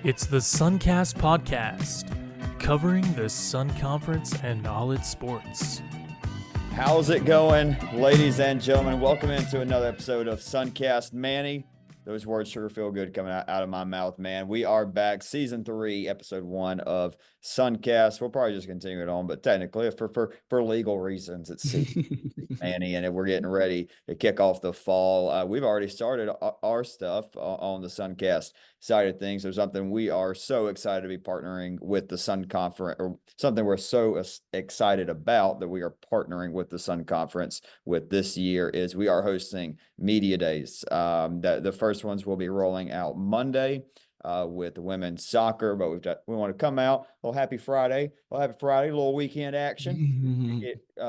It's the Suncast Podcast, covering the Sun Conference and all its sports. How's it going, ladies and gentlemen? Welcome into another episode of Suncast. Manny, those words sure feel good coming out of my mouth, man. We are back, Season 3, Episode 1 of Suncast. We'll probably just continue it on, but technically, for legal reasons, it's Season 3, Manny, and we're getting ready to kick off the fall. We've already started our stuff on the Suncast side of things. There's something we are so excited to be partnering with the Sun Conference, or something we're so excited about that we are partnering with the Sun Conference with this year is we are hosting Media Days. The first ones will be rolling out Monday with the women's soccer, but we want to come out a little happy Friday, little weekend action,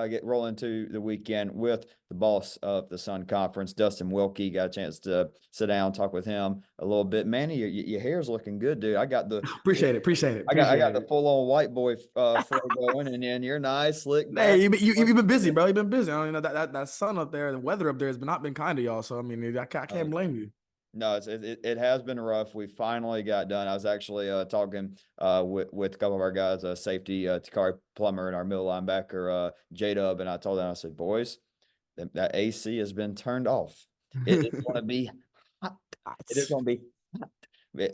get rolling to the weekend with the boss of the Sun Conference, Dustin Wilke. Got a chance to sit down, talk with him a little bit. Manny, your hair's looking good, dude. I got the appreciate it. I got the full on white boy fro going, and then you're nice, slick back. Hey, you've been busy, bro. You've been busy. I mean, that sun up there, the weather up there has not been kind to y'all. So I mean, I can't blame you. No, it has been rough. We finally got done. I was actually talking with a couple of our guys, safety Takari Plummer and our middle linebacker J-Dub, and I told them, I said, boys, that AC has been turned off. It is going to be hot. It is going to be hot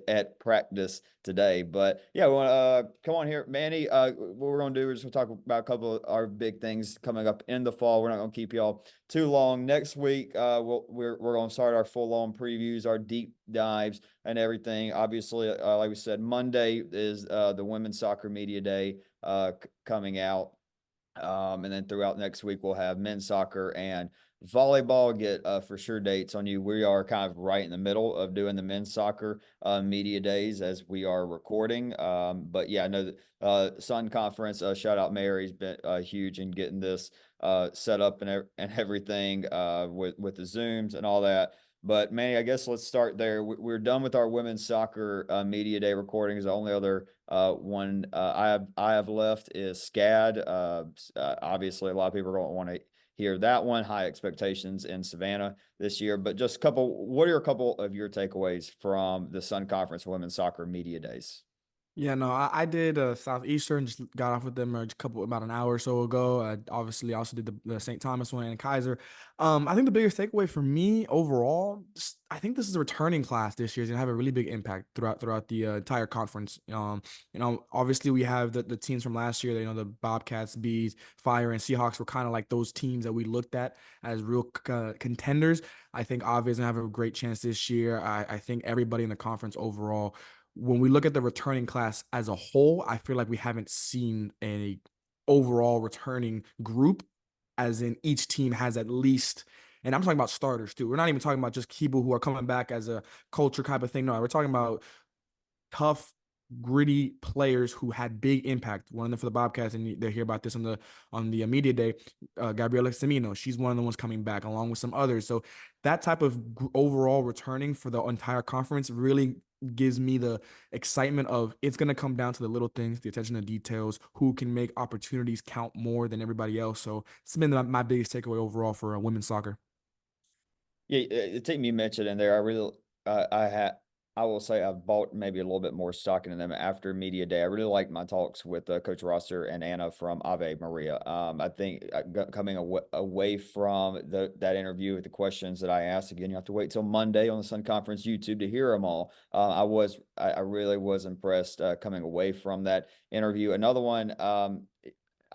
at practice today. But yeah, we want to come on here, Manny. What we're going to do is we'll talk about a couple of our big things coming up in the fall. We're not going to keep y'all too long. Next week, we're going to start our full-on previews, our deep dives, and everything. Obviously, like we said, Monday is the Women's Soccer Media Day coming out. And then throughout next week, we'll have men's soccer and volleyball. Get for sure dates on you. We are kind of right in the middle of doing the men's soccer media days as we are recording. But yeah, I know that Sun Conference, shout out Mary's been huge in getting this set up and everything with the Zooms and all that. But Manny, I guess let's start there. We're done with our women's soccer media day recordings. The only other one I have left is SCAD. Obviously, a lot of people are going to want to hear that one. High expectations in Savannah this year. But just what are a couple of your takeaways from the Sun Conference Women's Soccer Media Days? Yeah, no, I did Southeastern, just got off with them about an hour or so ago. I obviously also did the St. Thomas one and Kaiser. I think the biggest takeaway for me overall, I think this is a returning class this year. It's going to have a really big impact throughout the entire conference. Obviously we have the teams from last year, the Bobcats, Bees, Fire, and Seahawks were kind of like those teams that we looked at as real contenders. I think obviously going to have a great chance this year. I think everybody in the conference overall, when we look at the returning class as a whole, I feel like we haven't seen a overall returning group, as in each team has at least, and I'm talking about starters too. We're not even talking about just people who are coming back as a culture type of thing. No, we're talking about tough, gritty players who had big impact. One of them for the Bobcats, and they hear about this on the media day. Gabriela Semino, she's one of the ones coming back, along with some others. So that type of overall returning for the entire conference really gives me the excitement of it's going to come down to the little things, the attention to details, who can make opportunities count more than everybody else. So it's been my biggest takeaway overall for women's soccer. Yeah, the team you mentioned in there, I will say I've bought maybe a little bit more stock in them after media day. I really liked my talks with Coach Rosser and Anna from Ave Maria. I think coming away from that interview with the questions that I asked, again, you have to wait till Monday on the Sun Conference YouTube to hear them all. I really was impressed coming away from that interview. Another one,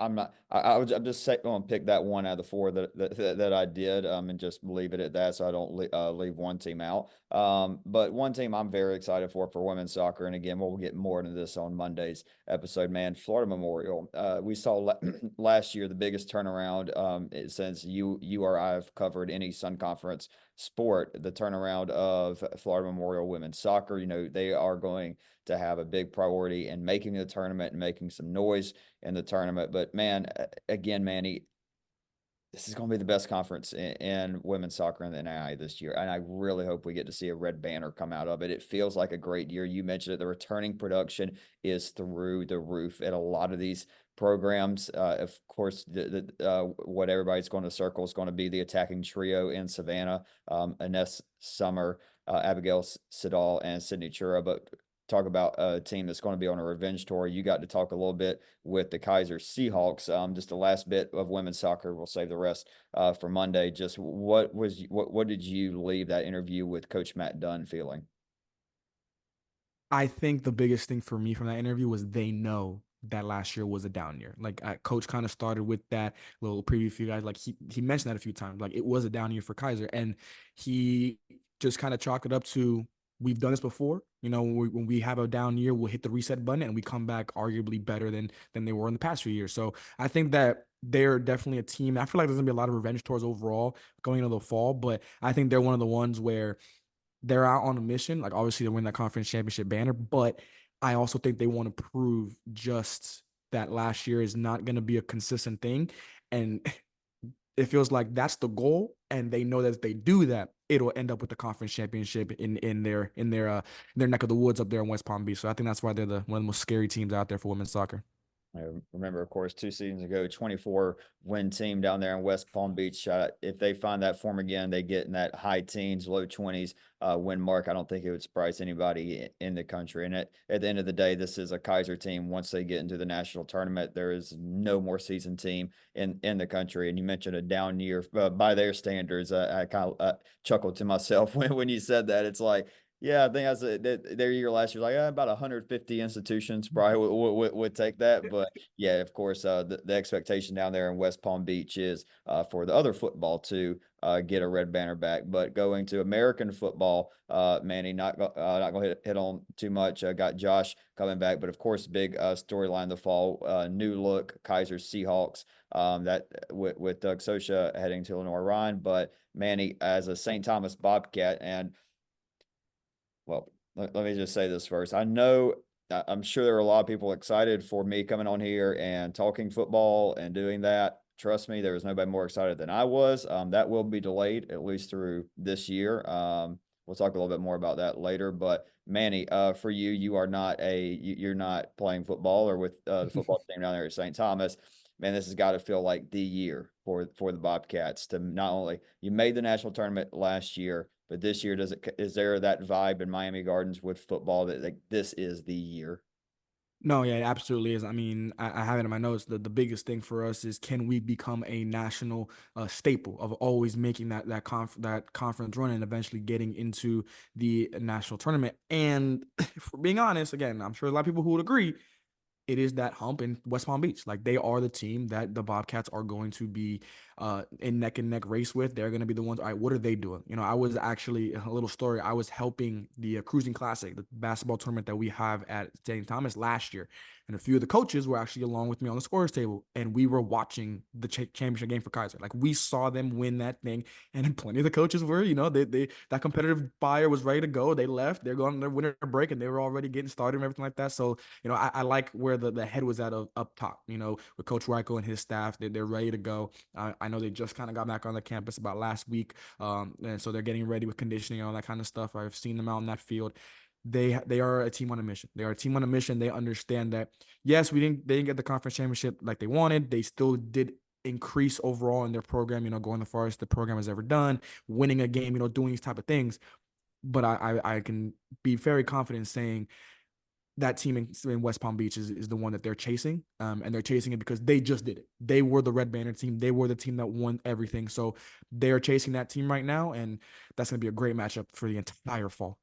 I'm just going to pick that one out of the four that I did and just leave it at that, so I don't leave one team out. But one team I'm very excited for women's soccer, and again, we'll get more into this on Monday's episode, man. Florida Memorial. We saw last year the biggest turnaround since you or I have covered any Sun Conference sport, the turnaround of Florida Memorial women's soccer. They are going to have a big priority in making the tournament and making some noise in the tournament. But man, again, Manny, this is going to be the best conference in women's soccer in the NAIA this year. And I really hope we get to see a red banner come out of it. It feels like a great year. You mentioned it. The returning production is through the roof at a lot of these programs. Of course, what everybody's going to circle is going to be the attacking trio in Savannah, Ines Summer, Abigail Siddall, and Sydney Chura. But talk about a team that's going to be on a revenge tour. You got to talk a little bit with the Kaiser Seahawks. Just the last bit of women's soccer. We'll save the rest for Monday. Just what did you leave that interview with Coach Matt Dunn feeling? I think the biggest thing for me from that interview was they know that last year was a down year. Like coach kind of started with that little preview for you guys. Like he mentioned that a few times. Like it was a down year for Kaiser, and he just kind of chalked it up to we've done this before. You know, when we have a down year, we'll hit the reset button and we come back arguably better than they were in the past few years. So I think that they're definitely a team. I feel like there's gonna be a lot of revenge tours overall going into the fall, but I think they're one of the ones where they're out on a mission. Like obviously they win that conference championship banner, but I also think they want to prove just that last year is not going to be a consistent thing. And it feels like that's the goal. And they know that if they do that, it'll end up with the conference championship in their neck of the woods up there in West Palm Beach. So I think that's why they're one of the most scary teams out there for women's soccer. I remember, of course, 2 seasons ago, 24-win team down there in West Palm Beach. If they find that form again, they get in that high teens, low 20s win mark. I don't think it would surprise anybody in the country. And at the end of the day, this is a Kaiser team. Once they get into the national tournament, there is no more seasoned team in the country. And you mentioned a down year by their standards. I kind of chuckled to myself when you said that. It's like, yeah, I think their year last year, like about 150 institutions probably would take that. But yeah, of course, the expectation down there in West Palm Beach is for the other football to get a red banner back. But going to American football, Manny, not going to hit on too much. Got Josh coming back, but of course, big storyline the fall, new look Kaiser Seahawks. That with Doug Sosha heading to Illinois Ryan, but Manny as a St. Thomas Bobcat and well, let me just say this first. I'm sure there are a lot of people excited for me coming on here and talking football and doing that. Trust me, there was nobody more excited than I was. That will be delayed at least through this year. We'll talk a little bit more about that later. But Manny, for you, you're not playing football or with the football team down there at St. Thomas. Man, this has got to feel like the year for the Bobcats to not only you made the national tournament last year, but this year is there that vibe in Miami Gardens with football that like, this is the year? No, yeah, it absolutely is. I mean, I have it in my notes. The biggest thing for us is can we become a national staple of always making that conference run and eventually getting into the national tournament. And for being honest, again, I'm sure a lot of people who would agree it is that hump in West Palm Beach. Like they are the team that the Bobcats are going to be in neck and neck race with. They're going to be the ones. All right, what are they doing? You know, I was actually a little story. I was helping the Cruising Classic, the basketball tournament that we have at St. Thomas last year, and a few of the coaches were actually along with me on the scorers table, and we were watching the championship game for Kaiser. Like we saw them win that thing, and plenty of the coaches were, you know, they that competitive fire was ready to go. They left. They're going on their winter break, and they were already getting started and everything like that. So you know, I like where the head was at up top, you know, with Coach Reichel and his staff. They're ready to go. I know they just kind of got back on the campus about last week. And so they're getting ready with conditioning and all that kind of stuff. I've seen them out in that field. They are a team on a mission. They are a team on a mission. They understand that, yes, they didn't get the conference championship like they wanted. They still did increase overall in their program, you know, going the farthest the program has ever done, winning a game, you know, doing these type of things. But I can be very confident in saying that team in West Palm Beach is the one that they're chasing. And they're chasing it because they just did it. They were the Red Banner team. They were the team that won everything. So they're chasing that team right now. And that's going to be a great matchup for the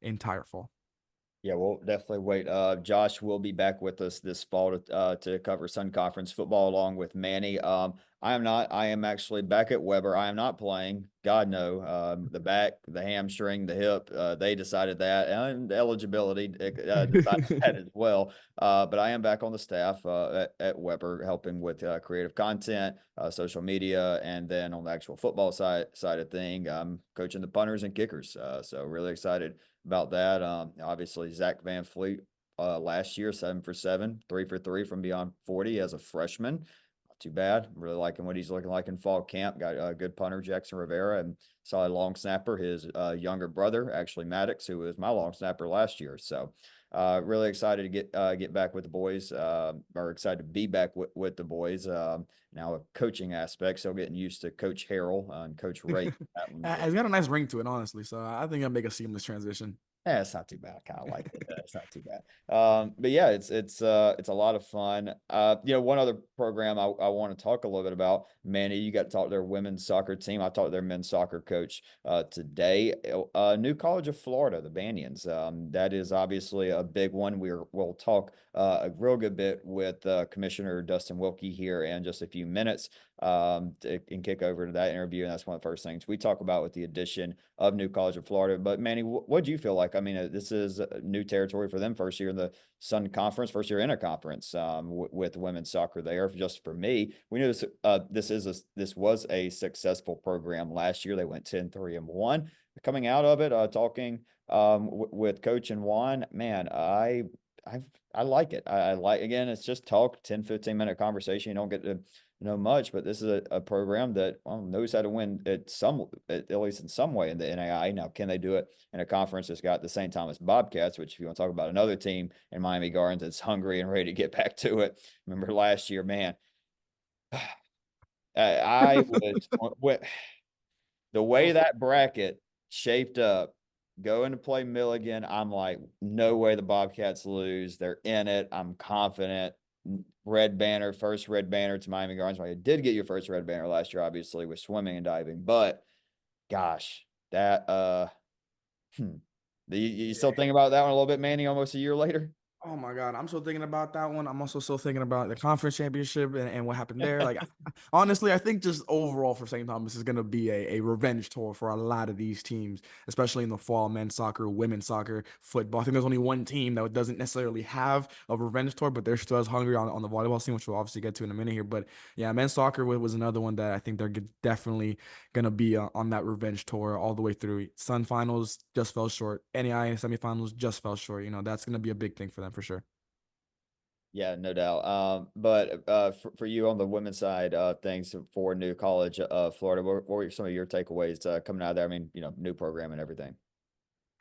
entire fall. Yeah, we'll definitely wait. Josh will be back with us this fall to cover Sun Conference football along with Manny. I am not. I am actually back at Weber. I am not playing. God no. The back, the hamstring, the hip. They decided that, and the eligibility decided that as well. But I am back on the staff at Weber, helping with creative content, social media, and then on the actual football side of thing, I'm coaching the punters and kickers. So really excited about that. Obviously, Zach Van Fleet last year, 7 for 7, 3 for 3 from beyond 40 as a freshman. Not too bad. I'm really liking what he's looking like in fall camp. Got a good punter, Jackson Rivera, and solid long snapper. His younger brother, actually Maddox, who was my long snapper last year. So really excited to get back with the boys, or excited to be back with the boys. now a coaching aspect. So getting used to Coach Harrell and Coach Ray. It's got a nice ring to it, honestly. So I think I'll make a seamless transition. Yeah, it's not too bad. I kind of like it. It's not too bad. But yeah, it's a lot of fun. One other program I want to talk a little bit about. Manny, you got to talk to their women's soccer team. I talked to their men's soccer coach today. New College of Florida, the Banyans. That is obviously a big one. We'll talk a real good bit with Commissioner Dustin Wilke here in just a few minutes and kick over to that interview. And that's one of the first things we talk about with the addition of New College of Florida. But Manny, what do you feel like? I mean, this is new territory for them. First year in the Sun Conference, first year in a conference with women's soccer there. Just for me, we knew this was a successful program last year. They went 10-3-1. Coming out of it, talking with Coach and Juan, man, I like it. I like, again, it's just talk, 10-15 minute conversation. You don't get to know much, but this is a program that knows how to win at least in some way in the NAI. Now, can they do it in a conference that's got the St. Thomas Bobcats, which if you want to talk about another team in Miami Gardens that's hungry and ready to get back to it. Remember last year, man, I was the way that bracket shaped up, going to play Milligan, I'm like, no way the Bobcats lose. They're in it. I'm confident. Red banner, first red banner to Miami Gardens. Well, you did get your first red banner last year, obviously, with swimming and diving. But gosh, that you still think about that one a little bit, Manny, almost a year later? Oh my God, I'm still thinking about that one. I'm also still thinking about the conference championship and what happened there. Like, honestly, I think just overall for St. Thomas is going to be a revenge tour for a lot of these teams, especially in the fall, men's soccer, women's soccer, football. I think there's only one team that doesn't necessarily have a revenge tour, but they're still as hungry on the volleyball scene, which we'll obviously get to in a minute here. But yeah, men's soccer was another one that I think they're definitely going to be on that revenge tour all the way through. Sun finals just fell short. NAI semifinals just fell short. That's going to be a big thing for them for sure. Yeah, no doubt. But for you on the women's side, things for New College of Florida, what were some of your takeaways coming out of there? I mean, new program and everything.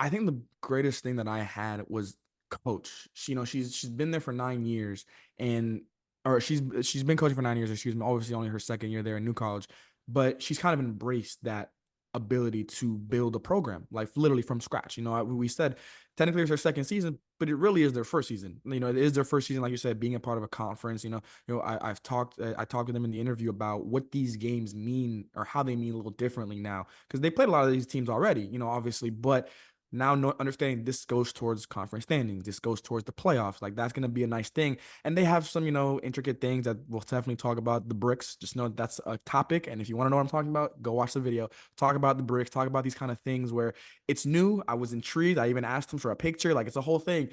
I think the greatest thing that I had was coach. She's been there for 9 years, and or she's been coaching for 9 years. Excuse me. Obviously, only her second year there in New College, but she's kind of embraced that ability to build a program, like literally from scratch. We said technically it's their second season, but it really is their first season. It is their first season, like you said, being a part of a conference. I talked to them in the interview about what these games mean or how they mean a little differently now, because they played a lot of these teams already, obviously, but now understanding this goes towards conference standings, this goes towards the playoffs. Like, that's going to be a nice thing. And they have some, intricate things that we'll definitely talk about. The bricks, just know that's a topic. And if you want to know what I'm talking about, go watch the video. Talk about the bricks, talk about these kind of things where it's new. I was intrigued. I even asked them for a picture. Like, it's a whole thing.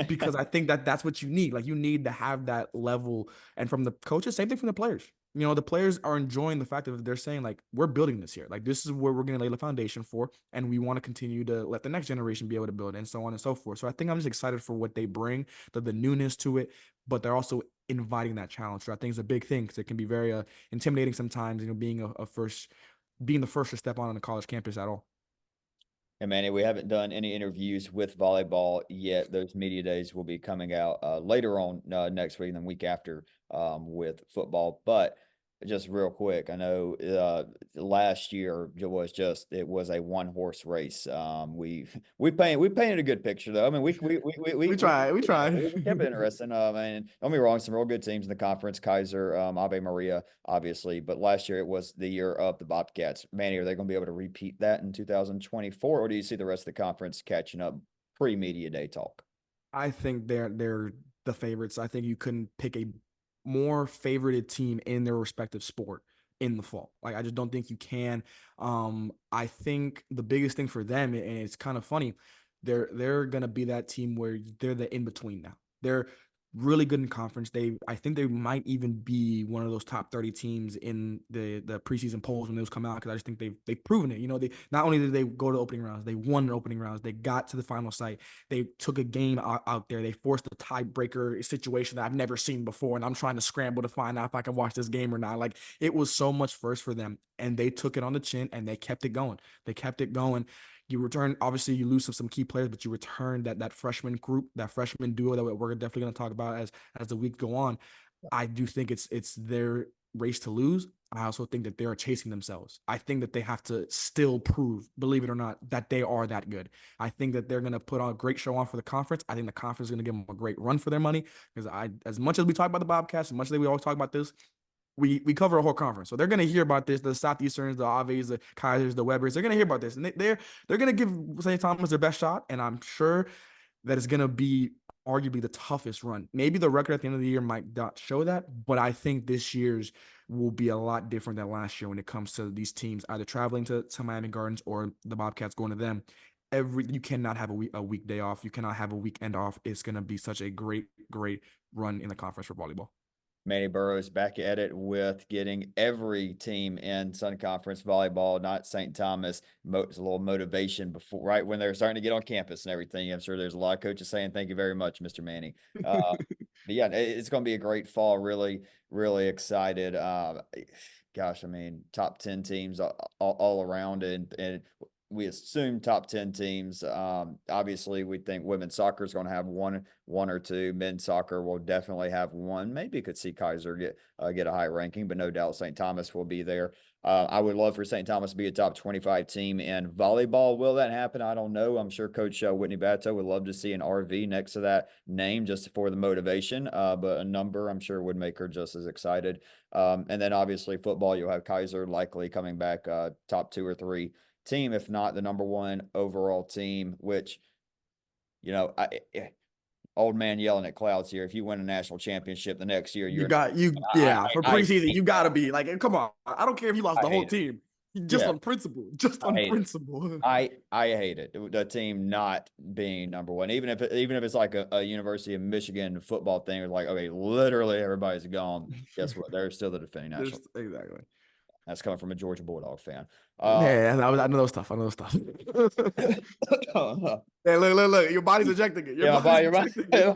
Because I think that's what you need. Like, you need to have that level. And from the coaches, same thing from the players. The players are enjoying the fact that they're saying, like, we're building this here. Like, this is where we're going to lay the foundation for, and we want to continue to let the next generation be able to build, and so on and so forth. So I think I'm just excited for what they bring, the newness to it, but they're also inviting that challenge. So I think it's a big thing, because it can be very intimidating sometimes, being being the first to step on a college campus at all. And Manny, we haven't done any interviews with volleyball yet. Those media days will be coming out later on next week and the week after with football. But just real quick, I know last year it was a one horse race. We painted a good picture though. I mean, We try. we kept it interesting. And don't be wrong, some real good teams in the conference. Kaiser, Ave Maria, obviously, but last year it was the year of the Bobcats. Manny, are they going to be able to repeat that in 2024, or do you see the rest of the conference catching up pre-media day talk? I think they're the favorites. I think you couldn't pick a more favorited team in their respective sport in the fall. Like, I just don't think you can. I think the biggest thing for them, and it's kind of funny, they're gonna be that team where they're the in between now. They're really good in conference. I think they might even be one of those top 30 teams in the preseason polls when those come out, because I just think they've proven it. They not only did they go to opening rounds, they won the opening rounds, they got to the final site, they took a game out there, they forced a tiebreaker situation that I've never seen before, and I'm trying to scramble to find out if I can watch this game or not. Like, it was so much first for them, and they took it on the chin and they kept it going. You return, obviously you lose some key players, but you return that freshman group, that freshman duo that we're definitely going to talk about as the weeks go on. I do think it's their race to lose. I also think that they are chasing themselves. I think that they have to still prove, believe it or not, that they are that good. I think that they're going to put on a great show on for the conference. I think the conference is going to give them a great run for their money, because as much as we talk about the Bobcats, as much as we always talk about this, we cover a whole conference. So they're going to hear about this, the Southeasterns, the Aves, the Kaisers, the Webbers. They're going to hear about this, and they're going to give St. Thomas their best shot, and I'm sure that is going to be arguably the toughest run. Maybe the record at the end of the year might not show that, but I think this year's will be a lot different than last year when it comes to these teams either traveling to Miami Gardens or the Bobcats going to them. You cannot have a weekday off. You cannot have a weekend off. It's going to be such a great run in the conference for volleyball. Manny Burrows back at it with getting every team in Sun Conference volleyball, not St. Thomas. It's a little motivation before, right when they're starting to get on campus and everything. I'm sure there's a lot of coaches saying, "Thank you very much, Mr. Manny." But yeah, it's going to be a great fall. Really, really excited. Gosh, I mean, top 10 teams all around, and we assume top 10 teams. Obviously, we think women's soccer is going to have one or two. Men's soccer will definitely have one. Maybe could see Kaiser get a high ranking, but no doubt St. Thomas will be there. I would love for St. Thomas to be a top 25 team in volleyball. Will that happen? I don't know. I'm sure Coach Whitney Batto would love to see an RV next to that name just for the motivation. But a number, I'm sure, would make her just as excited. And then obviously football, you'll have Kaiser likely coming back top 2 or 3 team, if not the number 1 overall team, which, old man yelling at clouds here. If you win a national championship the next year, for preseason, you got to be like, come on. I don't care if you lost the whole team. Just on principle. I hate it. The team not being number 1, even if it's like a University of Michigan football thing, like, okay, literally everybody's gone. Guess what? They're still the defending national. Exactly. That's coming from a Georgia Bulldog fan. Yeah, I know those stuff. Hey, look. Your body's rejecting it. My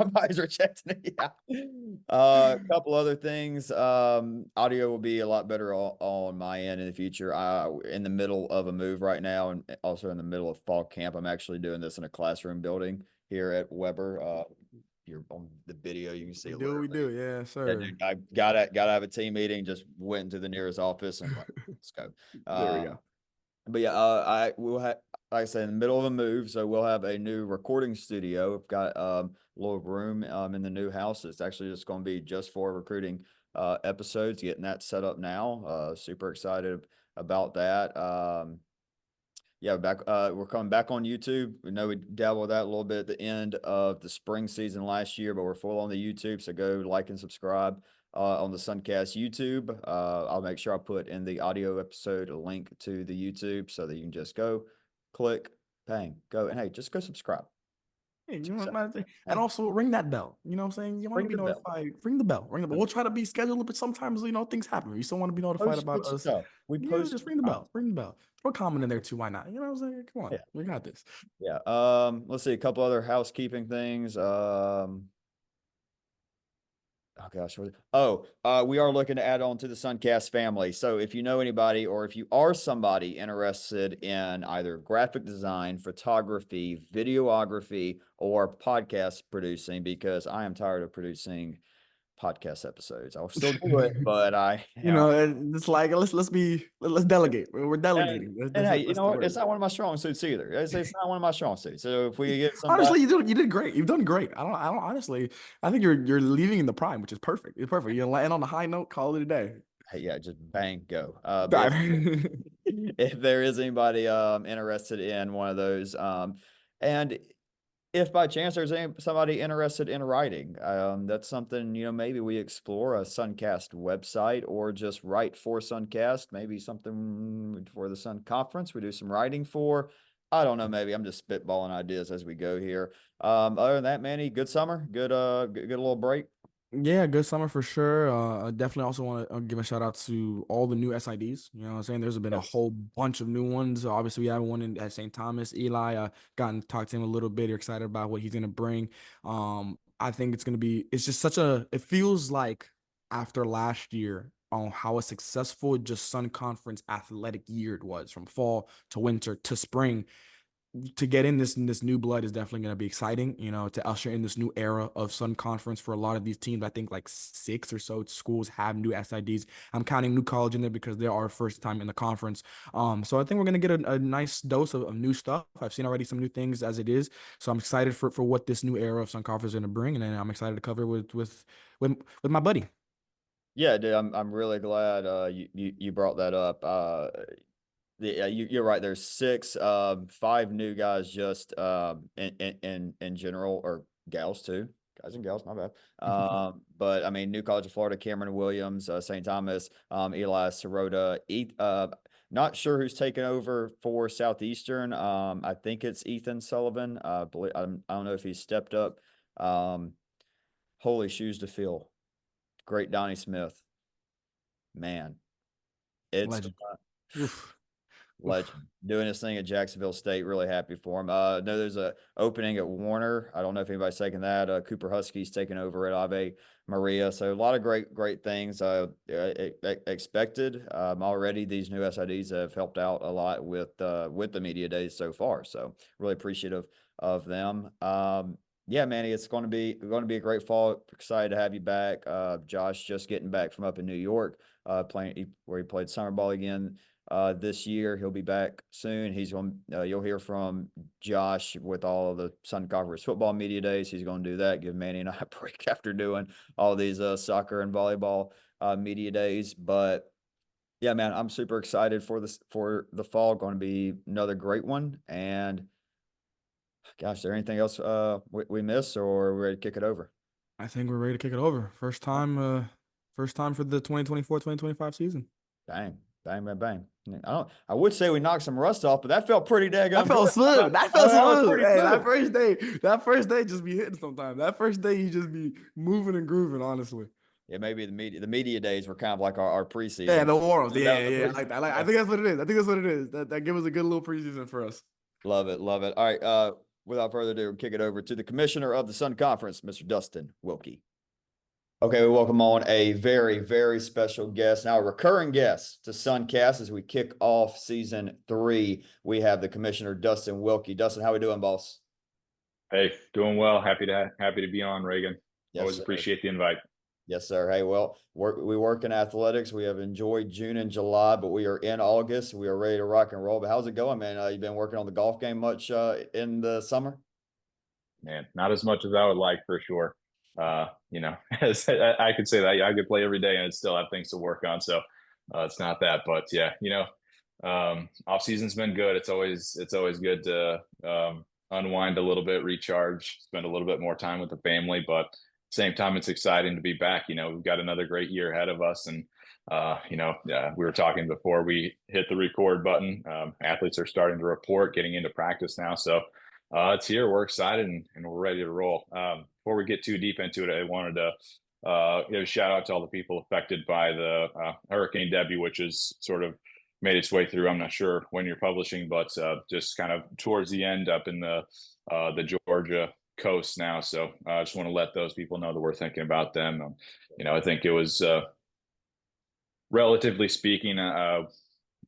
body's rejecting it. Yeah. A couple other things. Audio will be a lot better on my end in the future. In the middle of a move right now, and also in the middle of fall camp. I'm actually doing this in a classroom building here at Weber. You're on the video, you can see we do, yeah, sir. Yeah, dude, I gotta have a team meeting. Just went into the nearest office and like, let's go. There we go. But yeah, we'll have, like I said, in the middle of a move, so we'll have a new recording studio. We've got a little room in the new house. It's actually just going to be just for recruiting episodes. Getting that set up now. Super excited about that. Yeah, we're coming back on YouTube. We know we dabbled with that a little bit at the end of the spring season last year, but we're full on the YouTube. So go like and subscribe on the Suncast YouTube. I'll make sure I put in the audio episode a link to the YouTube so that you can just go, click, bang, go, and hey, just go subscribe. Hey, you know what, and also ring that bell. You know what I'm saying? You want to be notified. Ring the bell. We'll try to be scheduled, but sometimes things happen. You still want to be notified about us. Just ring the bell. Ring the bell. Throw a comment in there too. Why not? You know what I'm saying? Come on, yeah. We got this. Yeah. Let's see a couple other housekeeping things. Oh gosh. We are looking to add on to the Suncast family. So if you know anybody, or if you are somebody interested in either graphic design, photography, videography, or podcast producing, because I am tired of producing podcast episodes. I'll still do it, but it's like let's delegate. We're delegating. And hey, you know what? It's not one of my strong suits either. It's not one of my strong suits. So if we get somebody... honestly, you did great. You've done great. I don't honestly. I think you're leaving in the prime, which is perfect. It's perfect. You're land on the high note. Call it a day. Hey, yeah, just bang, go. If there is anybody interested in one of those, and if by chance there's somebody interested in writing, that's something, maybe we explore a Suncast website, or just write for Suncast, maybe something for the Sun Conference we do some writing for. I don't know, maybe I'm just spitballing ideas as we go here. Other than that, Manny, good summer, good little break. Yeah, good summer for sure. I definitely also want to give a shout out to all the new SIDs. You know what I'm saying? There's been a whole bunch of new ones. Obviously, we have one at St. Thomas. Eli, gotten to talk to him a little bit. You're excited about what he's going to bring. I think it's just it feels like after last year on how a successful just Sun Conference athletic year it was, from fall to winter to spring. to get in this new blood is definitely going to be exciting, to usher in this new era of Sun Conference for a lot of these teams. I think like 6 or so schools have new SIDs. I'm counting New College in there because they are first time in the conference. So I think we're going to get a nice dose of new stuff. I've seen already some new things as it is. So I'm excited for what this new era of Sun Conference is going to bring. And then I'm excited to cover with my buddy. Yeah, dude, I'm really glad you brought that up. Yeah, you're right. There's 6, 5 new guys just in general, or gals too. Guys and gals, my bad. But I mean, New College of Florida, Cameron Williams, St. Thomas, Eli Sirota. Not sure who's taking over for Southeastern. I think it's Ethan Sullivan. I don't know if he's stepped up. Holy shoes to fill. Great Donnie Smith. Man, it's Legend. Oof. legend doing his thing at Jacksonville State. Really happy for him. I know there's a opening at Warner. I don't know if anybody's taking that. Cooper Husky's taking over at Ave Maria. So a lot of great things expected. Already these new SIDs have helped out a lot with the media days so far. So really appreciative of them. Yeah, Manny, it's going to be a great fall. Excited to have you back. Josh just getting back from up in New York, playing where he played summer ball again this year. He'll be back soon. You'll hear from Josh with all of the Sun Conference football media days. He's going to do that. Give Manny and I a break after doing all these soccer and volleyball media days. But yeah, man, I'm super excited for the fall. Going to be another great one. And gosh, is there anything else we missed, or are we ready to kick it over? I think we're ready to kick it over. First time for the 2024-2025 season. Bang, bang, bang, bang. I would say we knocked some rust off, but that felt pretty daggone That felt good. smooth. That felt smooth. Hey, smooth. that first day just be hitting sometimes. That first day you just be moving and grooving, honestly. Yeah, maybe the media days were kind of like our preseason. Yeah, the warm-ups. That Yeah, was the I like that. I think that's what it is. I think that's what it is. That gives us a good little preseason for us. Love it, love it. All right, without further ado, we'll kick it over to the commissioner of the Sun Conference, Mr. Dustin Wilke. Okay, we welcome on a very, very special guest, now a recurring guest to Suncast as we kick off season 3. We have the commissioner, Dustin Wilke. Dustin, how we doing, boss? Hey, doing well. Happy to be on, Reagan. Yes, Always sir. appreciate the invite. Yes, sir. Hey, well, we work in athletics. We have enjoyed June and July, but we are in August. We are ready to rock and roll. But how's it going, man? You been working on the golf game much in the summer? Man, not as much as I would like for sure. I could say that I could play every day and I'd still have things to work on. So it's not that, but yeah, off season's been good. It's always good to unwind a little bit, recharge, spend a little bit more time with the family, but same time, it's exciting to be back. We've got another great year ahead of us. And, we were talking before we hit the record button. Athletes are starting to report, getting into practice now. So it's here. We're excited and we're ready to roll. Before we get too deep into it, I wanted to give a shout out to all the people affected by the Hurricane Debbie, which has sort of made its way through. I'm not sure when you're publishing, but just kind of towards the end up in the Georgia coast now. So I just want to let those people know that we're thinking about them. I think it was relatively speaking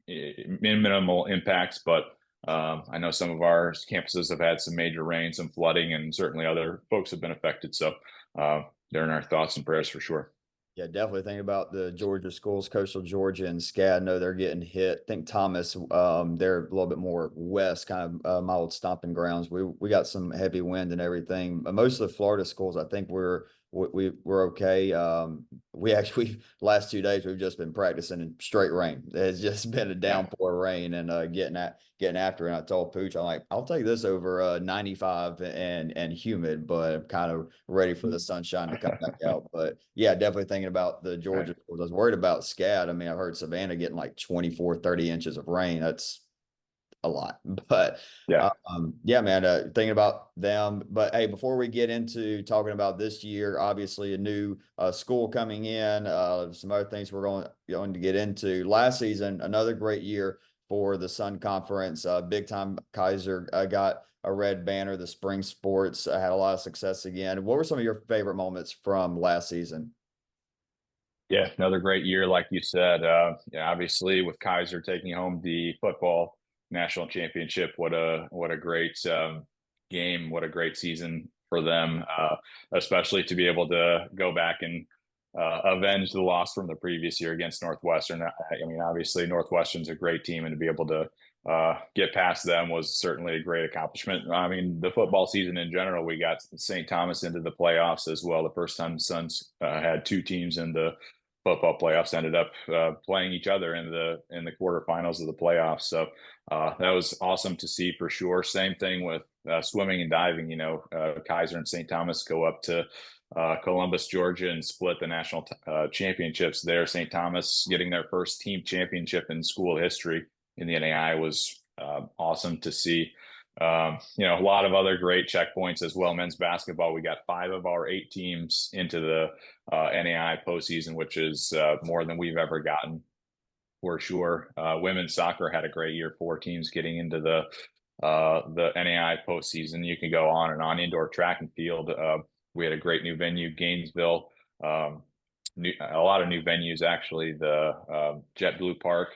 minimal impacts, but I know some of our campuses have had some major rain, some flooding, and certainly other folks have been affected. So they're in our thoughts and prayers for sure. Yeah, definitely think about the Georgia schools, coastal Georgia and SCAD. I know they're getting hit. I think Thomas, they're a little bit more west, kind of my old stomping grounds. We got some heavy wind and everything. Most of the Florida schools, I think we're okay. We last 2 days we've just been practicing in straight rain. It's just been a downpour of rain and getting after it. And I told Pooch, I'm like, I'll take this over 95 and humid, but I'm kind of ready for the sunshine to come back out. But yeah, definitely thinking about the Georgia schools. I was worried about SCAD. I mean, I've heard Savannah getting like 24, 30 inches of rain. That's a lot, but yeah, man, thinking about them. But hey, before we get into talking about this year, obviously a new school coming in, some other things we're going to get into. Last season, another great year for the Sun Conference. Big time Kaiser got a red banner. The spring sports had a lot of success again. What were some of your favorite moments from last season? Yeah, another great year, like you said. Obviously with Kaiser taking home the football national championship. What a great game. What a great season for them, especially to be able to go back and avenge the loss from the previous year against Northwestern. I mean, obviously Northwestern's a great team, and to be able to get past them was certainly a great accomplishment. I mean, the football season in general, we got St. Thomas into the playoffs as well. The first time the Suns had two teams in the football playoffs, ended up playing each other in the quarterfinals of the playoffs. So that was awesome to see for sure. Same thing with swimming and diving. You know, Kaiser and St. Thomas go up to Columbus, Georgia, and split the national championships there. St. Thomas getting their first team championship in school history in the NAI was awesome to see. You know, a lot of other great checkpoints as well. Men's basketball, we got 5 of our 8 teams into the NAI postseason, which is more than we've ever gotten for sure. Women's soccer had a great year, 4 teams getting into the NAI postseason. You can go on and on. Indoor track and field, we had a great new venue, Gainesville. A lot of new venues, actually. The JetBlue Park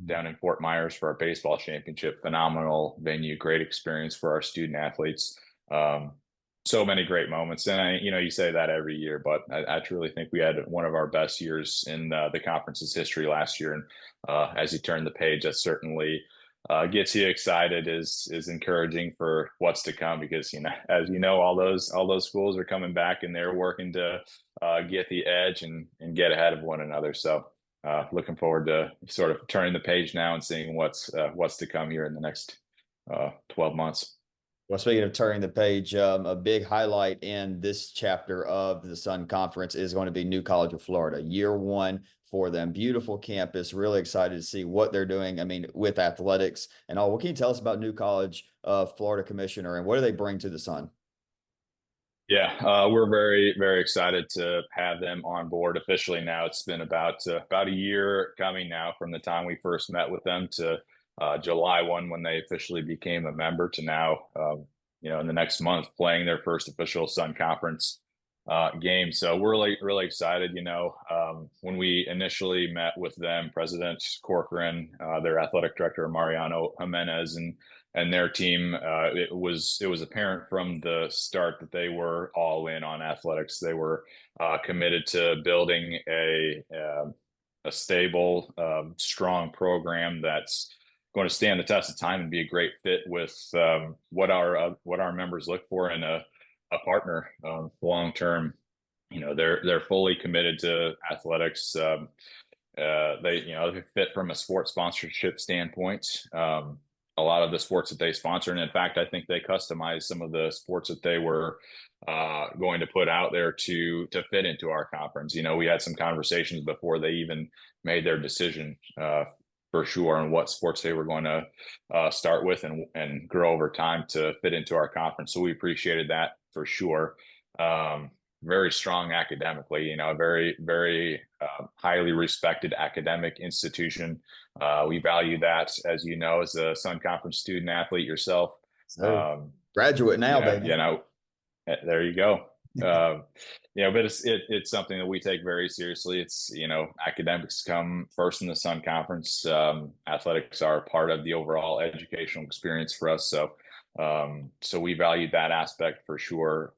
down in Fort Myers for our baseball championship, phenomenal venue, great experience for our student athletes. So many great moments. And you know, you say that every year, but I truly think we had one of our best years in the conference's history last year. And as you turn the page, that certainly gets you excited, is encouraging for what's to come, because, you know, as you know, all those schools are coming back and they're working to get the edge and get ahead of one another. So looking forward to sort of turning the page now and seeing what's to come here in the next 12 months. Well, speaking of turning the page, a big highlight in this chapter of the Sun Conference is going to be New College of Florida, year 1 for them. Beautiful campus. Really excited to see what they're doing. I mean, with athletics and all. What can you tell us about New College of Florida Commissioner, and what do they bring to the Sun? Yeah, we're very, very excited to have them on board officially now. It's been about a year coming now from the time we first met with them to July 1 when they officially became a member, to now, you know, in the next month playing their first official Sun Conference game. So we're really, really excited. You know, when we initially met with them, President Corcoran, their athletic director Mariano Jimenez, and their team, it was apparent from the start that they were all in on athletics. They were committed to building a stable, strong program that's going to stand the test of time and be a great fit with what our members look for in a partner long term. You know, they're fully committed to athletics. They fit from a sports sponsorship standpoint. A lot of the sports that they sponsor, and in fact, I think they customized some of the sports that they were going to put out there to fit into our conference. You know, we had some conversations before they even made their decision for sure on what sports they were going to start with and grow over time to fit into our conference. So we appreciated that for sure. Very strong academically, you know, very, very highly respected academic institution. We value that, as you know, as a Sun Conference student athlete yourself. Graduate now, baby. You know, there you go. You know, but it's something that we take very seriously. It's, you know, academics come first in the Sun Conference. Athletics are part of the overall educational experience for us. So we value that aspect for sure.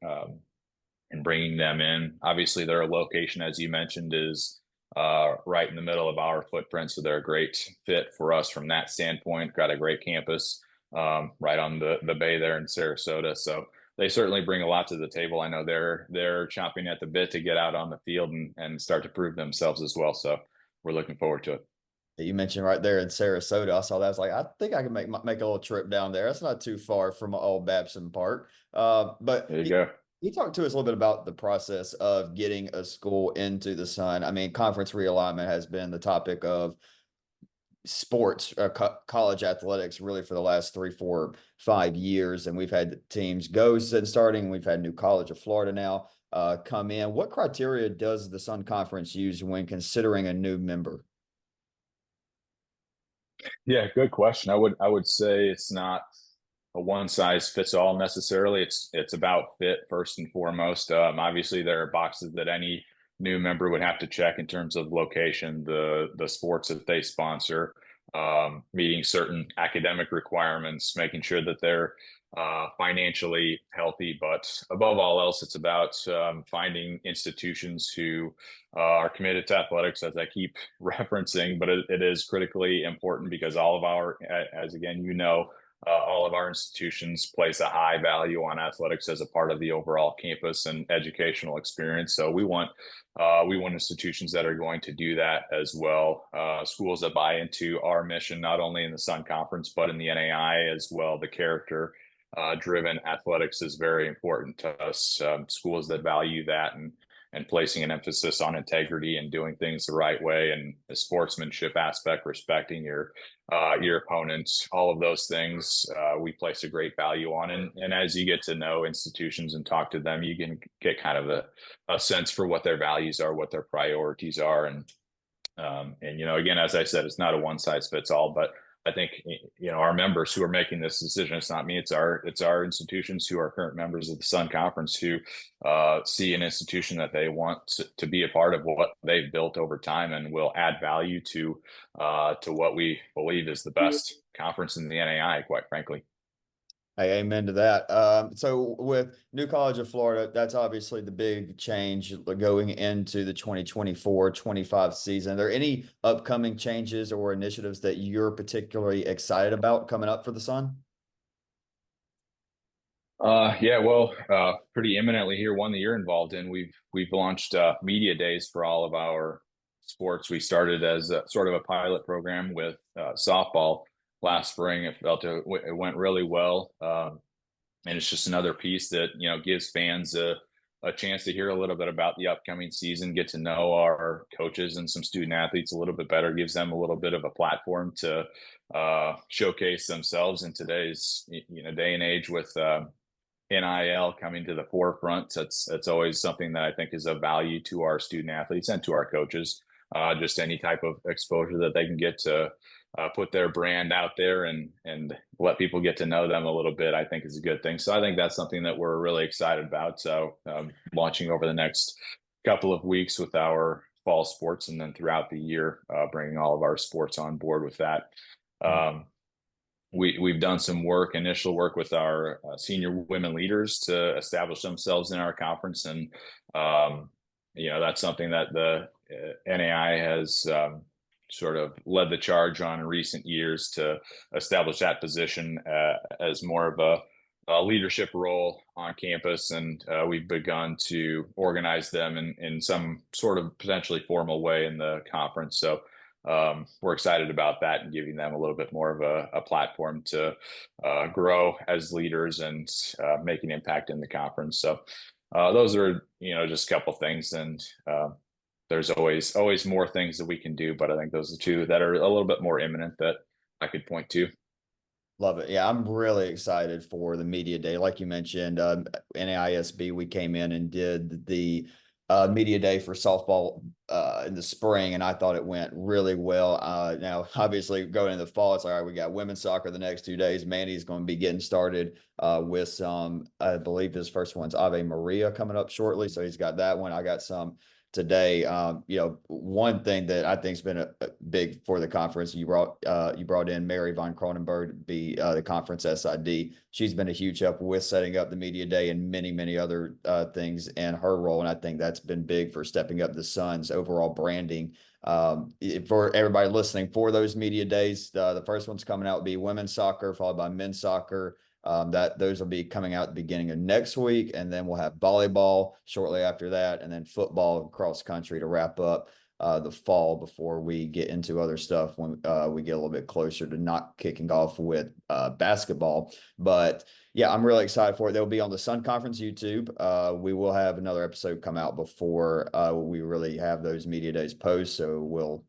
And bringing them in, obviously their location, as you mentioned, is right in the middle of our footprint. So they're a great fit for us from that standpoint. Got a great campus right on the bay there in Sarasota. So they certainly bring a lot to the table. I know they're chomping at the bit to get out on the field and start to prove themselves as well. So we're looking forward to it. You mentioned right there in Sarasota. I saw that. I was like, I think I can make a little trip down there. That's not too far from old Babson Park. But there you go. Can you talk to us a little bit about the process of getting a school into the Sun? I mean, conference realignment has been the topic of sports, college athletics, really for the last 3, 4, 5 years. And we've had teams go since starting. We've had New College of Florida now come in. What criteria does the Sun Conference use when considering a new member? Yeah, good question. I would say it's not a one size fits all necessarily. It's about fit first and foremost. Obviously there are boxes that any new member would have to check in terms of location, the sports that they sponsor, meeting certain academic requirements, making sure that they're financially healthy. But above all else, it's about finding institutions who are committed to athletics, as I keep referencing. But it is critically important because all of our, as again, all of our institutions place a high value on athletics as a part of the overall campus and educational experience. So we want institutions that are going to do that as well. Schools that buy into our mission, not only in the Sun Conference, but in the NAI as well. The character driven athletics is very important to us. Schools that value that and placing an emphasis on integrity and doing things the right way, and the sportsmanship aspect, respecting your opponents, all of those things we place a great value on. And as you get to know institutions and talk to them, you can get kind of a sense for what their values are, what their priorities are. And again, as I said, it's not a one size fits all, but I think, our members who are making this decision, it's not me, it's our institutions who are current members of the Sun Conference who see an institution that they want to be a part of what they've built over time and will add value to what we believe is the best conference in the NAI, quite frankly. Hey, amen to that. So with New College of Florida, that's obviously the big change going into the 2024-25 season. Are there any upcoming changes or initiatives that you're particularly excited about coming up for the Sun? Pretty imminently here, one that you're involved in, we've launched media days for all of our sports. We started as sort of a pilot program with softball last spring. It went really well, and it's just another piece that gives fans a chance to hear a little bit about the upcoming season, get to know our coaches and some student athletes a little bit better, gives them a little bit of a platform to showcase themselves in today's day and age with NIL coming to the forefront. That's always something that I think is of value to our student athletes and to our coaches. Just any type of exposure that they can get to put their brand out there and let people get to know them a little bit, I think is a good thing. So I think that's something that we're really excited about. So launching over the next couple of weeks with our fall sports, and then throughout the year, bringing all of our sports on board with that. We've done some initial work with our senior women leaders to establish themselves in our conference. And, that's something that the NAI has sort of led the charge on in recent years, to establish that position as more of a leadership role on campus. And we've begun to organize them in some sort of potentially formal way in the conference. So we're excited about that and giving them a little bit more of a platform to grow as leaders and make an impact in the conference. So those are, just a couple things. And there's always more things that we can do, but I think those are two that are a little bit more imminent that I could point to. Love it. Yeah, I'm really excited for the media day. Like you mentioned, NAISB, we came in and did the media day for softball in the spring, and I thought it went really well. Now, obviously, going into the fall, it's like, all right, we got women's soccer the next 2 days. Manny's going to be getting started with some, I believe his first one's Ave Maria coming up shortly. So he's got that one. I got some today. One thing that I think has been a big for the conference, you brought in Mary Von Cronenberg to be the conference SID. She's been a huge help with setting up the media day and many, many other things in her role. And I think that's been big for stepping up the Sun's overall branding. For everybody listening, for those media days, the first one's coming out will be women's soccer, followed by men's soccer. Those will be coming out at the beginning of next week, and then we'll have volleyball shortly after that, and then football and cross country to wrap up the fall before we get into other stuff when we get a little bit closer to not kicking off with basketball. But yeah, I'm really excited for it. They'll be on the Sun Conference YouTube. We will have another episode come out before we really have those media days post. So we'll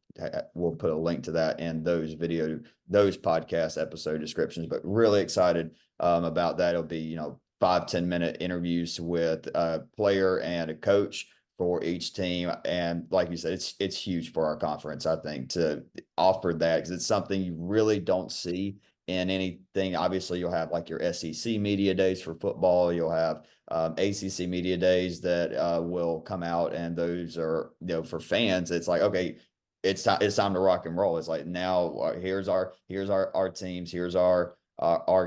put a link to that in those podcast episode descriptions. But really excited about that. It'll be 5-10 minute interviews with a player and a coach for each team. And like you said, it's huge for our conference, I think, to offer that, because it's something you really don't see in anything. Obviously, you'll have like your SEC media days for football. You'll have ACC media days that will come out, and those are, for fans, it's like, okay, it's time to rock and roll. It's like, now here's our teams, here's our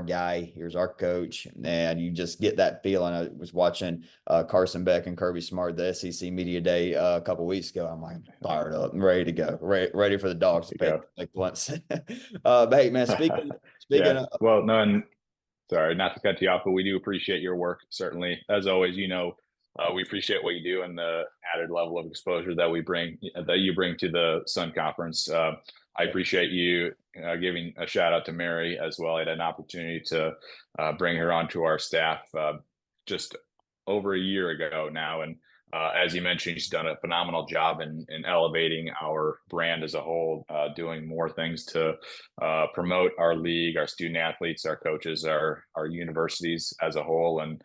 guy, here's our coach, and you just get that feeling. I was watching Carson Beck and Kirby Smart, the SEC Media Day a couple weeks ago. I'm like fired up, ready to go, ready for the dogs to make blunts. But hey, man, speaking yeah. of, well, no, and sorry, not to cut you off, but we do appreciate your work. Certainly, as always, we appreciate what you do and the added level of exposure that you bring to the Sun Conference. I appreciate you giving a shout out to Mary as well. I had an opportunity to bring her onto our staff just over a year ago now, and as you mentioned, she's done a phenomenal job in elevating our brand as a whole, doing more things to promote our league, our student athletes, our coaches, our universities as a whole. And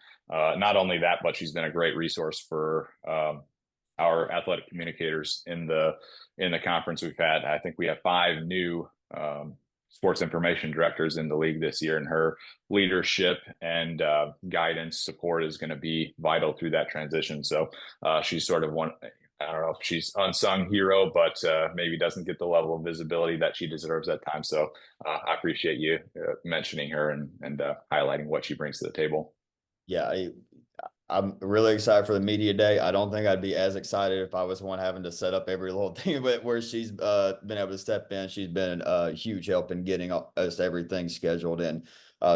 not only that, but she's been a great resource for our athletic communicators in the conference. I think we have 5 new sports information directors in the league this year, and her leadership and guidance support is going to be vital through that transition. So she's sort of one, I don't know if she's unsung hero, but maybe doesn't get the level of visibility that she deserves at times. So I appreciate you mentioning her and highlighting what she brings to the table. Yeah, I'm really excited for the media day. I don't think I'd be as excited if I was the one having to set up every little thing, but where she's been able to step in. She's been a huge help in getting us everything scheduled and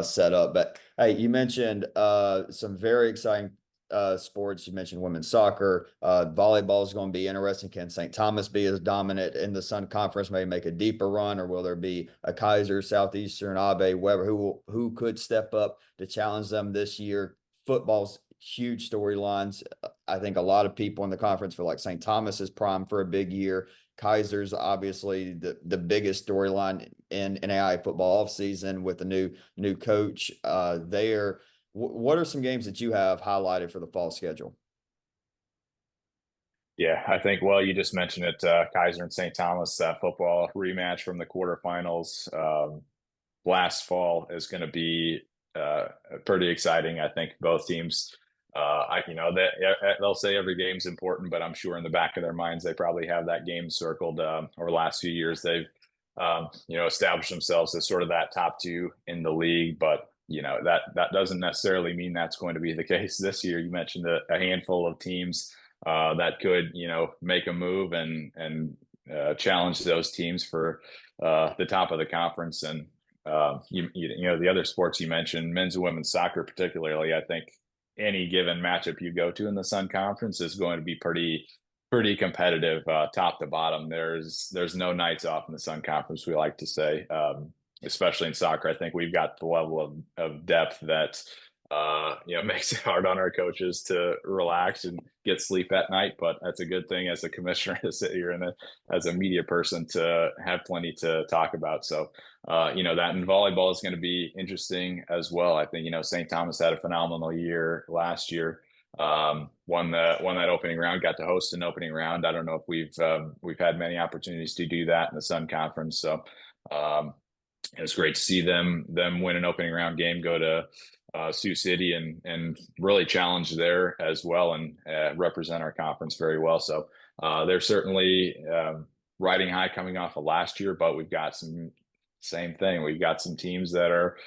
set up. But hey, you mentioned some very exciting sports. You mentioned women's soccer. Volleyball is going to be interesting. Can St. Thomas be as dominant in the Sun Conference, maybe make a deeper run, or will there be a Kaiser, Southeastern, Abe, Weber, who could step up to challenge them this year? Football's huge storylines. I think a lot of people in the conference feel like St. Thomas is primed for a big year. Kaiser's obviously the biggest storyline in NAIA football offseason with the new coach there. What are some games that you have highlighted for the fall schedule? Yeah, I think, well, you just mentioned it, Kaiser and St. Thomas, football rematch from the quarterfinals last fall is going to be pretty exciting. I think both teams, they'll say every game's important, but I'm sure in the back of their minds, they probably have that game circled. Over the last few years, they've, established themselves as sort of that top 2 in the league, but that doesn't necessarily mean that's going to be the case this year. You mentioned a handful of teams that could, make a move and challenge those teams for the top of the conference. And the other sports you mentioned, men's and women's soccer particularly, I think any given matchup you go to in the Sun Conference is going to be pretty competitive, top to bottom. There's no nights off in the Sun Conference, we like to say, especially in soccer. I think we've got the level of depth that makes it hard on our coaches to relax and get sleep at night, but that's a good thing as a commissioner to sit here and as a media person to have plenty to talk about. So that in volleyball is going to be interesting as well. I think St. Thomas had a phenomenal year last year, won that opening round, got to host an opening round. I don't know if we've had many opportunities to do that in the Sun Conference, so it was great to see them win an opening round game, go to Sioux City and really challenge there as well, and represent our conference very well. So they're certainly riding high coming off of last year, but we've got same thing. We've got some teams that are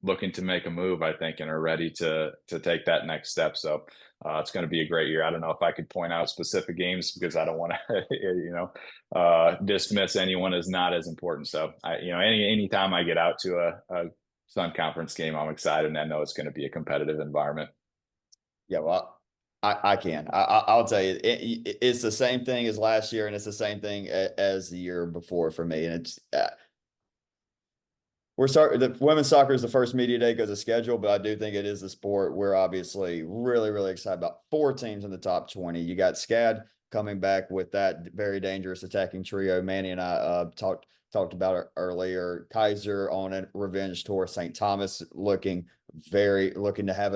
looking to make a move, I think, and are ready to take that next step. So it's going to be a great year. I don't know if I could point out specific games because I don't want to, dismiss anyone as not as important. So anytime I get out to a Sun Conference game, I'm excited, and I know it's going to be a competitive environment. Yeah, well, I'll tell you, it's the same thing as last year, and it's the same thing as the year before for me. And it's the women's soccer is the first media day because of schedule, but I do think it is the sport we're obviously really, really excited about. 4 teams in the top 20. You got SCAD coming back with that very dangerous attacking trio. Manny and I talked about it earlier. Kaiser on a revenge tour. St. Thomas looking to have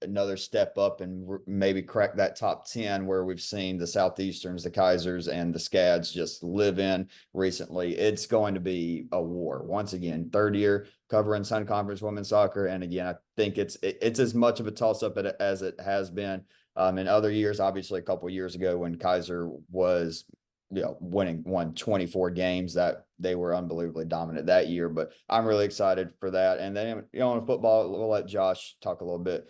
another step up and maybe crack that top 10 where we've seen the Southeasterns, the Kaisers, and the Scads just live in recently. It's going to be a war once again. 3rd year covering Sun Conference women's soccer, and again, I think it's as much of a toss up as it has been in other years. Obviously, a couple of years ago when Kaiser was won 24 games. That they were unbelievably dominant that year. But I'm really excited for that. And then in football, we'll let Josh talk a little bit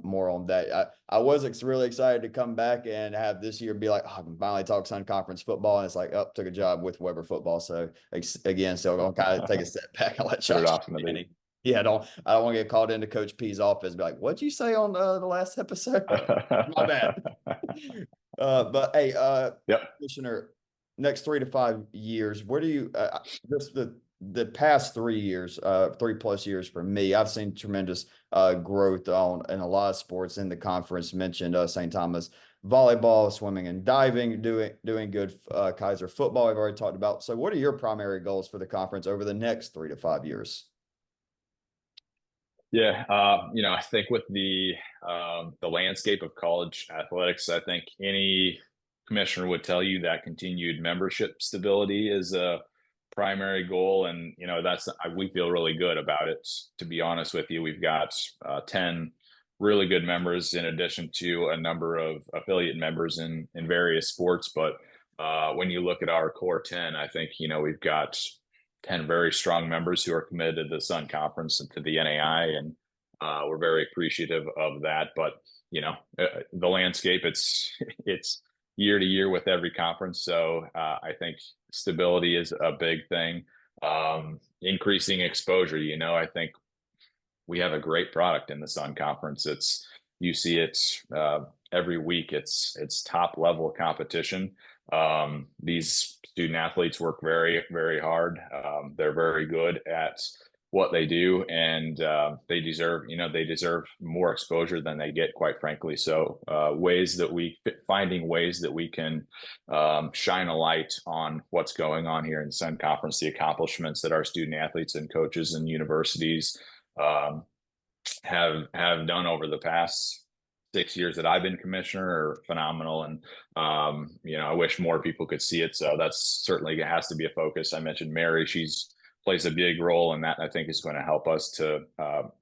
more on that. I was really excited to come back and have this year be like, I can finally talk Sun Conference football, and it's like, took a job with Weber football. So again, I'll kind of take a step back and let Josh. Yeah, I don't want to get called into Coach P's office and be like, what'd you say on the last episode? My bad. But hey, yep. Commissioner, next 3 to 5 years, where do you the past 3 years, 3+ years for me, I've seen tremendous growth in a lot of sports in the conference. Mentioned St. Thomas volleyball, swimming and diving, doing good. Kaiser football, I've already talked about. So what are your primary goals for the conference over the next 3 to 5 years? Yeah, I think with the landscape of college athletics, I think any commissioner would tell you that continued membership stability is a primary goal, and we feel really good about it. To be honest with you, we've got 10 really good members in addition to a number of affiliate members in various sports. But when you look at our core 10, I think we've got 10 very strong members who are committed to the Sun Conference and to the NAI, and we're very appreciative of that. But the landscape, it's year to year with every conference, so I think stability is a big thing. Increasing exposure, I think we have a great product in the Sun Conference. You see it every week. It's top level competition. These student athletes work very, very hard. They're very good at what they do, and they deserve more exposure than they get, quite frankly. So finding ways that we can shine a light on what's going on here in the Sun Conference, the accomplishments that our student athletes and coaches and universities have done over the past 6 years that I've been commissioner are phenomenal. And, I wish more people could see it. So that's certainly has to be a focus. I mentioned Mary, plays a big role in that. I think is going to help us to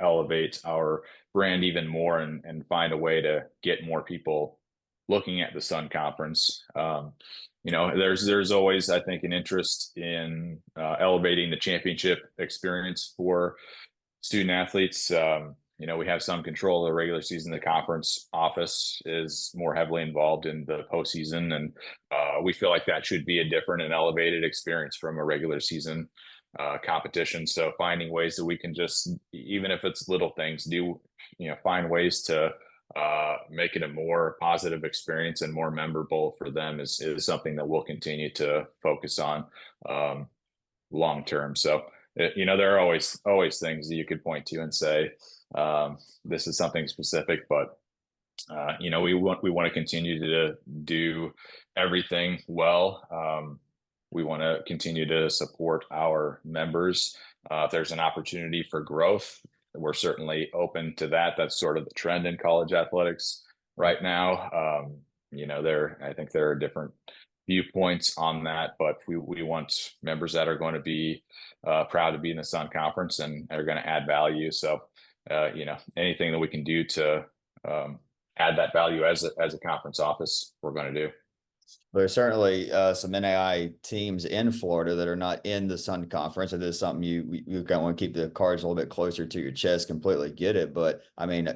elevate our brand even more and find a way to get more people looking at the Sun Conference. There's always, I think, an interest in elevating the championship experience for student athletes. We have some control of the regular season. The conference office is more heavily involved in the postseason, and we feel like that should be a different and elevated experience from a regular season competition. So finding ways that we can just, even if it's little things, find ways to make it a more positive experience and more memorable for them is something that we'll continue to focus on long term. So there are always things that you could point to and say this is something specific, but we want to continue to do everything well. We want to continue to support our members. If there's an opportunity for growth, we're certainly open to that. That's sort of the trend in college athletics right now. I think there are different viewpoints on that, but we want members that are going to be proud to be in the Sun Conference and are going to add value. So, anything that we can do to add that value as a conference office, we're going to do. There's certainly some NAI teams in Florida that are not in the Sun Conference. It is something you kind of want to keep the cards a little bit closer to your chest. Completely get it, but I mean,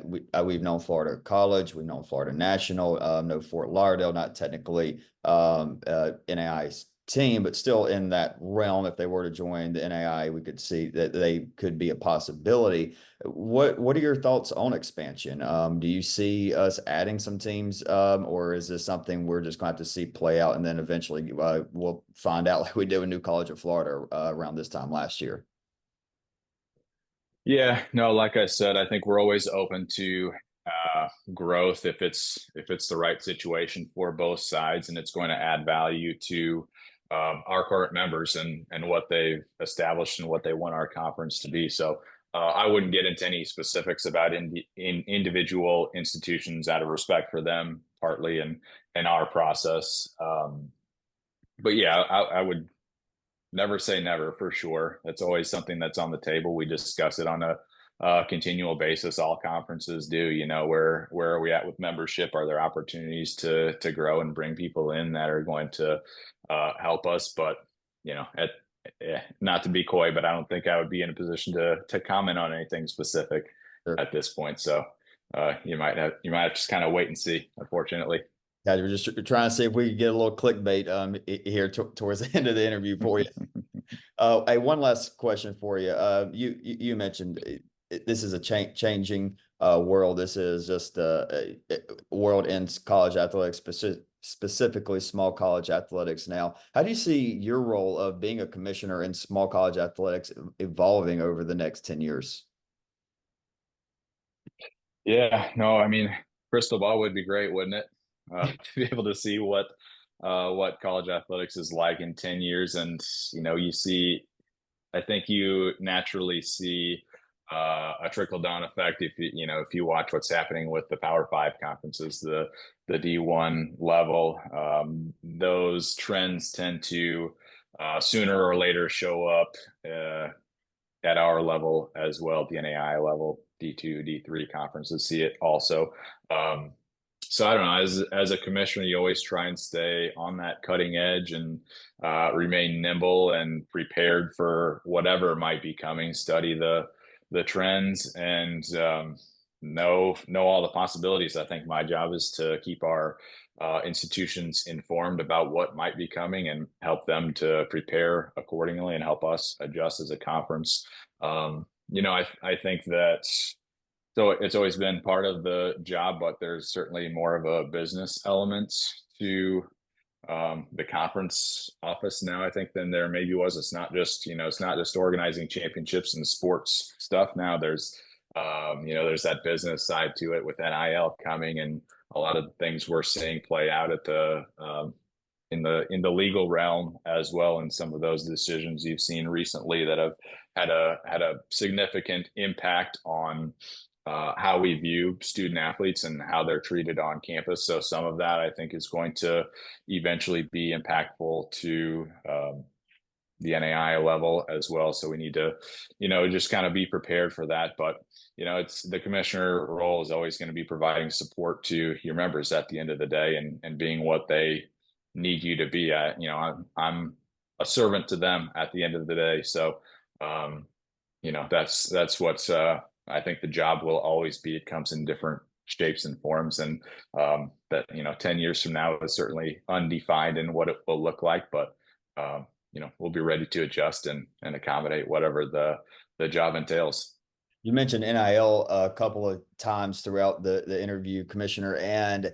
we've known Florida College, we've known Florida National, know Fort Lauderdale, not technically NAI's team, but still in that realm. If they were to join the NAI, we could see that they could be a possibility. What are your thoughts on expansion? Do you see us adding some teams, or is this something we're just going to have to see play out, and then eventually we'll find out like we did with New College of Florida around this time last year? Yeah, no, like I said, I think we're always open to growth if it's the right situation for both sides, and it's going to add value to our current members and what they've established and what they want our conference to be. So I wouldn't get into any specifics about in individual institutions out of respect for them, partly, and our process. But yeah, I would never say never, for sure. That's always something that's on the table. We discuss it on a continual basis. All conferences do. Where are we at with membership? Are there opportunities to grow and bring people in that are going to help us? But not to be coy, but I don't think I would be in a position to comment on anything specific Sure. at this point. So you might have to just kind of wait and see, unfortunately. Yeah, we're just trying to see if we can get a little clickbait here towards the end of the interview for you. Hey, one last question for you. You mentioned this is a changing world. This is just a world in college athletics, specifically small college athletics. Now, how do you see your role of being a commissioner in small college athletics evolving over the next 10 years? Yeah, no, I mean, crystal ball would be great, wouldn't it? To be able to see what college athletics is like in 10 years. And, I think you naturally see a trickle down effect if you watch what's happening with the Power Five conferences, the D1 level. Those trends tend to sooner or later show up at our level as well, the NAI level. D2, D3 conferences see it also. So I don't know, as a commissioner, you always try and stay on that cutting edge and remain nimble and prepared for whatever might be coming, study the trends and know all the possibilities. I think my job is to keep our institutions informed about what might be coming and help them to prepare accordingly and help us adjust as a conference. I think that so it's always been part of the job, but there's certainly more of a business element to the conference office now, I think, than there maybe was. It's not just organizing championships and sports stuff. Now there's that business side to it with NIL coming and a lot of the things we're seeing play out at the in the legal realm as well. And some of those decisions you've seen recently that have had a significant impact on how we view student athletes and how they're treated on campus. So some of that I think is going to eventually be impactful to the NAI level as well. So we need to, just kind of be prepared for that. But, it's the commissioner role is always going to be providing support to your members at the end of the day and being what they need you to be at. I'm a servant to them at the end of the day. So, that's what's, I think the job will always be. It comes in different shapes and forms, and that 10 years from now is certainly undefined in what it will look like. But we'll be ready to adjust and accommodate whatever the job entails. You mentioned NIL a couple of times throughout the interview, Commissioner, and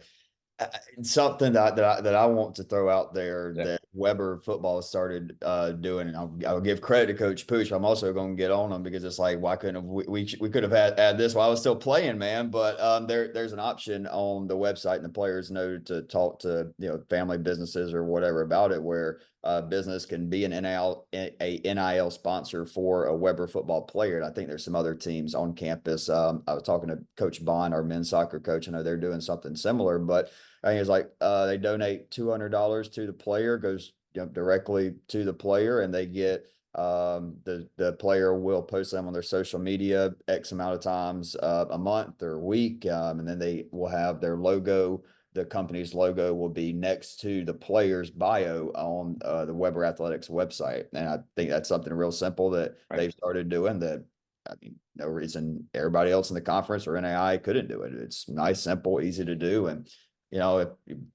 something that I want to throw out there that Weber football started doing, and I'll give credit to Coach Pooch. I'm also going to get on them because it's like, why couldn't we could have had this while I was still playing, man? But there's an option on the website, and the players know to talk to family businesses or whatever about it, where business can be an NIL sponsor for a Weber football player. And I think there's some other teams on campus. I was talking to Coach Bond, our men's soccer coach. I know they're doing something similar, but I think it's like they donate $200 to the player, goes directly to the player, and they get the player will post them on their social media X amount of times a month or a week, and then they will have their logo. The company's logo will be next to the player's bio on the Weber Athletics website. And I think that's something real simple that they've started doing that, I mean, no reason everybody else in the conference or NAI couldn't do it. It's nice, simple, easy to do. And, if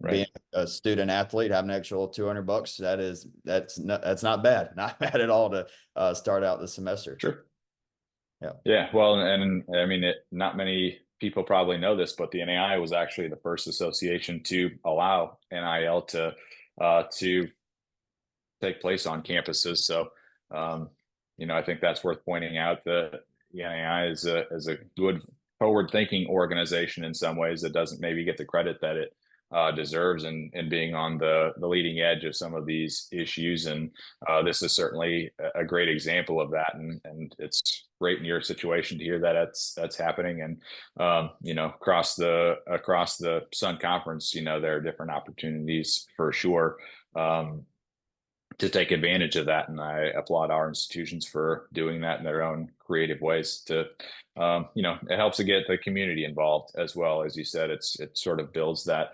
being a student athlete, having an extra $200, that's not bad. Not bad at all to start out the semester. Sure. Yeah. Yeah. Well, and I mean, not many people probably know this, but the NAI was actually the first association to allow NIL to take place on campuses. So, I think that's worth pointing out. The NAI is a good forward-thinking organization in some ways that doesn't maybe get the credit that it deserves and being on the leading edge of some of these issues. And this is certainly a great example of that. And it's great in your situation to hear that that's happening. And, across the Sun Conference, there are different opportunities for sure. to take advantage of that. And I applaud our institutions for doing that in their own creative ways to, it helps to get the community involved as well. As you said, it sort of builds that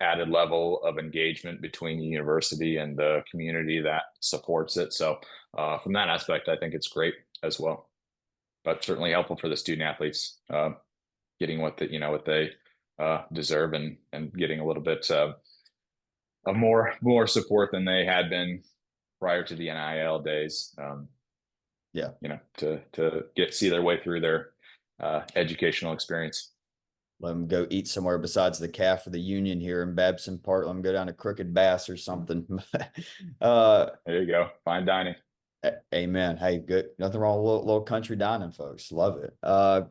added level of engagement between the university and the community that supports it. So from that aspect, I think it's great as well, but certainly helpful for the student athletes getting what they deserve and getting a little bit of more support than they had been prior to the NIL days. To see their way through their educational experience. Let them go eat somewhere besides the calf of the Union here in Babson Park. Let them go down to Crooked Bass or something. There you go. Fine dining. Amen. Hey, good. Nothing wrong with little country dining, folks. Love it.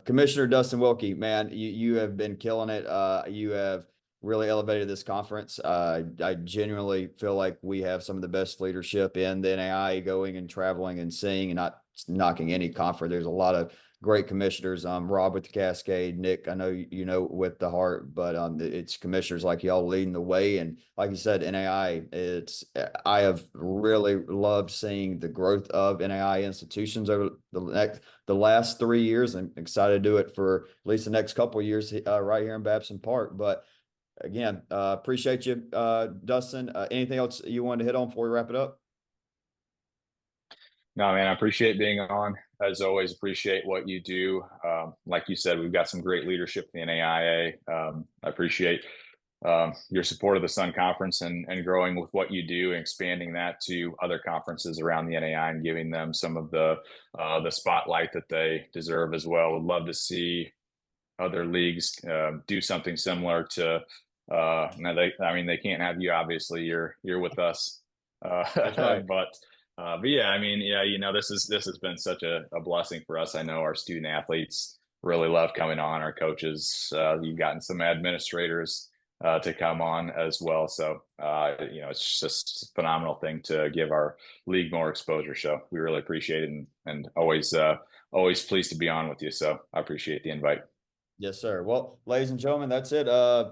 Commissioner Dustin Wilke, man, you have been killing it. You have really elevated this conference. I genuinely feel like we have some of the best leadership in the NAI, going and traveling and seeing, and not knocking any conference. There's a lot of great commissioners. Rob with the Cascade, Nick, I know with the Heart, but it's commissioners like y'all leading the way. And like you said, NAI, I have really loved seeing the growth of NAI institutions over the last 3 years. I'm excited to do it for at least the next couple of years right here in Babson Park. But again, appreciate you, Dustin. Anything else you wanted to hit on before we wrap it up? No, man, I appreciate being on. As always, appreciate what you do. Like you said, we've got some great leadership in the NAIA. I appreciate your support of the Sun Conference and growing with what you do and expanding that to other conferences around the NAI and giving them some of the spotlight that they deserve as well. Would love to see other leagues do something similar to. They can't have you. Obviously, you're with us, That's right. but yeah, this has been such a blessing for us. I know our student athletes really love coming on. Our coaches, you've gotten some administrators to come on as well. So it's just a phenomenal thing to give our league more exposure. So we really appreciate it and always pleased to be on with you. So I appreciate the invite. Yes, sir. Well, ladies and gentlemen, that's it.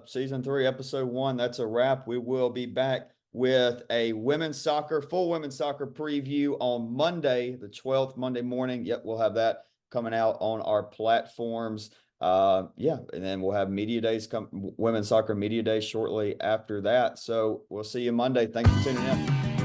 Season 3, episode 1. That's a wrap. We will be back with a full women's soccer preview on Monday, the 12th, Monday morning. Yep, we'll have that coming out on our platforms. And then we'll have media days women's soccer media days shortly after that. So we'll see you Monday. Thanks for tuning in.